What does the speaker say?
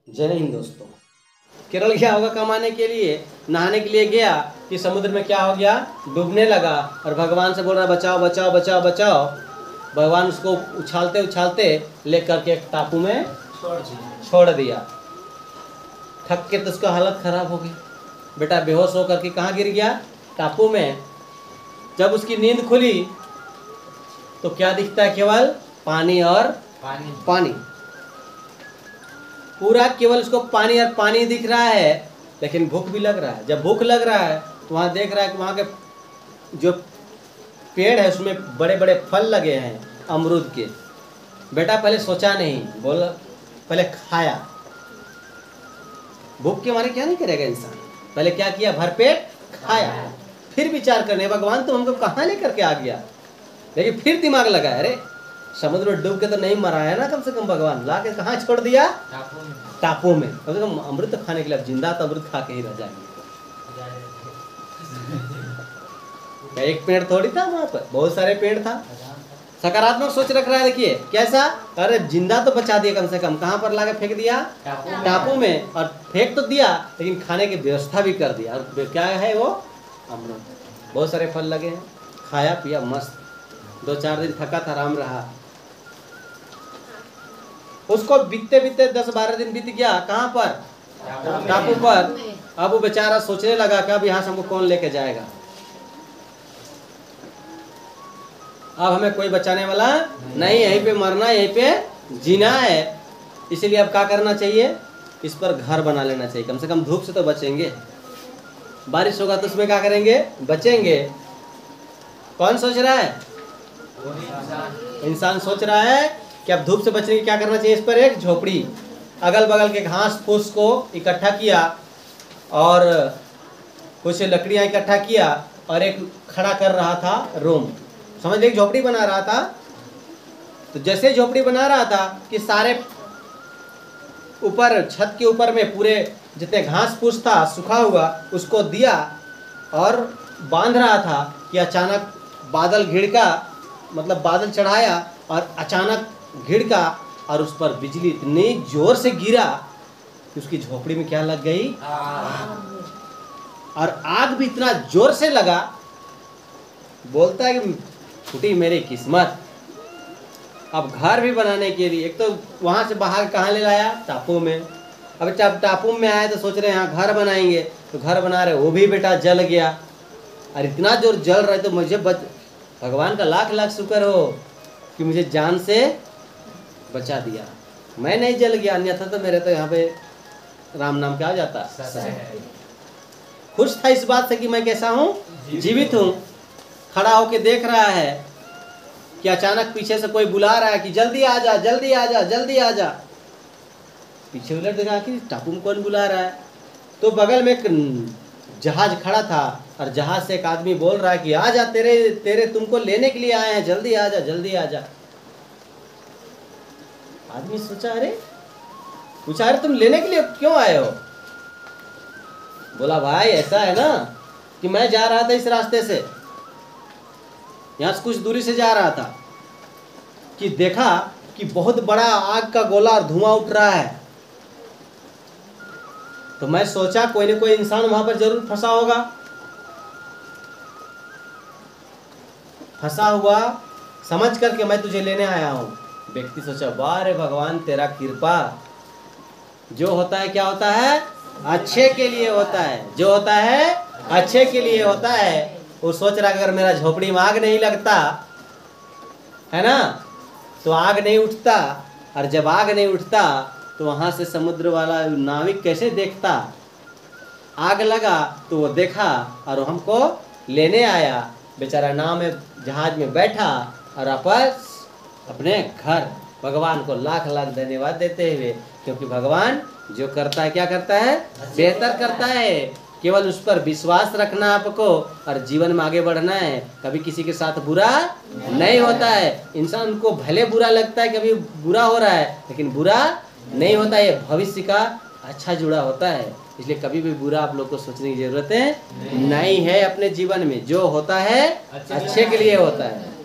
जय हिंद दोस्तों। केरल गया होगा कमाने के लिए, नहाने के लिए गया कि समुद्र में क्या हो गया, डूबने लगा और भगवान से बोल रहा बचाओ बचाओ बचाओ बचाओ। भगवान उसको उछालते उछालते ले करके एक टापू में छोड़ दिया। थक के तो उसका हालत खराब हो गई। बेटा बेहोश होकर के कहाँ गिर गया, टापू में। जब उसकी नींद खुली तो क्या दिखता है, केवल पानी और पानी। पूरा केवल उसको पानी और पानी दिख रहा है, लेकिन भूख भी लग रहा है। जब भूख लग रहा है तो वहाँ देख रहा है कि वहाँ के जो पेड़ है उसमें बड़े बड़े फल लगे हैं अमरूद के। बेटा पहले सोचा नहीं, बोला पहले खाया। भूख के मारे क्या नहीं करेगा इंसान, पहले क्या किया, भरपेट खाया। फिर विचार करने, भगवान तुम हमको कहाँ लेकर के आ गया। लेकिन फिर दिमाग लगा, अरे समुद्र में डूब के तो नहीं मरा है ना, कम से कम भगवान ला के कहाँ छोड़ दिया, टापू में। कम से कम अमृत खाने के लिए, जिंदा तो अमृत खा के ही रह जाएंगे। एक पेड़ थोड़ी था वहां पर, बहुत सारे पेड़ था। सकारात्मक सोच रख रहा है। देखिए कैसा, अरे जिंदा तो बचा दिया, कम से कम कहाँ पर लाके फेंक दिया, टापू में। और फेंक तो दिया लेकिन खाने की व्यवस्था भी कर दिया। और क्या है वो, अमृत। बहुत सारे फल लगे हैं, खाया पिया मस्त। 2-4 दिन थका था, आराम रहा। उसको बीतते बीतते 10-12 दिन बीत गया, कहाँ पर, टापू पर। अब वो बेचारा सोचने लगा कि अब यहाँ से हमको कौन लेके जाएगा, अब हमें कोई बचाने वाला नहीं, यहीं पे मरना, यहीं पे जीना है। इसीलिए अब क्या करना चाहिए, इस पर घर बना लेना चाहिए। कम से कम धूप से तो बचेंगे, बारिश होगा तो उसमें क्या करेंगे, बचेंगे। कौन सोच रहा है, इंसान सोच रहा है कि अब धूप से बचने की क्या करना चाहिए। इस पर एक झोपड़ी, अगल बगल के घास फूस को इकट्ठा किया और कुछ लकड़ियां इकट्ठा किया और एक खड़ा कर रहा था रूम, समझ लीजिए झोपड़ी बना रहा था। तो जैसे झोपड़ी बना रहा था कि सारे ऊपर छत के ऊपर में पूरे जितने घास फूस था सूखा हुआ उसको दिया और बांध रहा था कि अचानक बादल घिड़का, मतलब बादल चढ़ाया और अचानक घिड़का और उस पर बिजली इतनी जोर से गिरा कि उसकी झोपड़ी में क्या लग गई, और आग भी इतना जोर से लगा, बोलता है कि फूटी मेरी किस्मत। अब घर भी बनाने के लिए, एक तो वहां से बाहर कहाँ ले लाया, टापू में। अब टापू में आए तो सोच रहे हैं यहाँ घर बनाएंगे, तो घर बना रहे, वो भी बेटा जल गया। और इतना जोर जल रहा है तो मुझे भगवान का लाख लाख शुक्र हो कि मुझे जान से बचा दिया, मैं नहीं जल गया, अन्यथा तो मेरे तो यहाँ पे राम नाम क्या हो जाता। खुश था इस बात से कि मैं कैसा हूँ, जीवित हूँ। खड़ा होके देख रहा है कि अचानक पीछे से कोई बुला रहा है कि जल्दी आ जा जल्दी आ जा जल्दी आ जा। पीछे उलट देखा कि टापू में कौन बुला रहा है। तो बगल में एक जहाज खड़ा था और जहाज से एक आदमी बोल रहा है कि आ जा, तेरे तेरे तुमको लेने के लिए आए हैं, जल्दी आ जा जल्दी आ जा। आदमी सोचा, अरे पूछा, अरे तुम लेने के लिए क्यों आए हो। बोला भाई ऐसा है ना कि मैं जा रहा था इस रास्ते से, यहाँ से कुछ दूरी से जा रहा था कि देखा कि बहुत बड़ा आग का गोला और धुआं उठ रहा है। तो मैं सोचा कोई न कोई इंसान वहां पर जरूर फंसा होगा। फंसा हुआ समझ करके मैं तुझे लेने आया हूँ। व्यक्ति सोचा, वाह रे भगवान तेरा कृपा। जो होता है क्या होता है, अच्छे के लिए होता है, जो होता है अच्छे के लिए होता है। वो सोच रहा अगर मेरा झोपड़ी में आग नहीं लगता है ना, तो आग नहीं उठता, और जब आग नहीं उठता तो वहां से समुद्र वाला नाविक कैसे देखता। आग लगा तो वो देखा और हमको लेने आया। बेचारा नाव में जहाज में बैठा और वापस अपने घर। भगवान को लाख लाख धन्यवाद देते हुए, क्योंकि भगवान जो करता है क्या करता है, बेहतर करता है। केवल उस पर विश्वास रखना आपको और जीवन में आगे बढ़ना है। कभी किसी के साथ बुरा नहीं होता है। इंसान को भले बुरा लगता है, कभी बुरा हो रहा है, लेकिन बुरा नहीं होता है, भविष्य का अच्छा जुड़ा होता है। इसलिए कभी भी बुरा आप लोग को सोचने की जरूरत है नहीं है। अपने जीवन में जो होता है अच्छे के लिए होता है।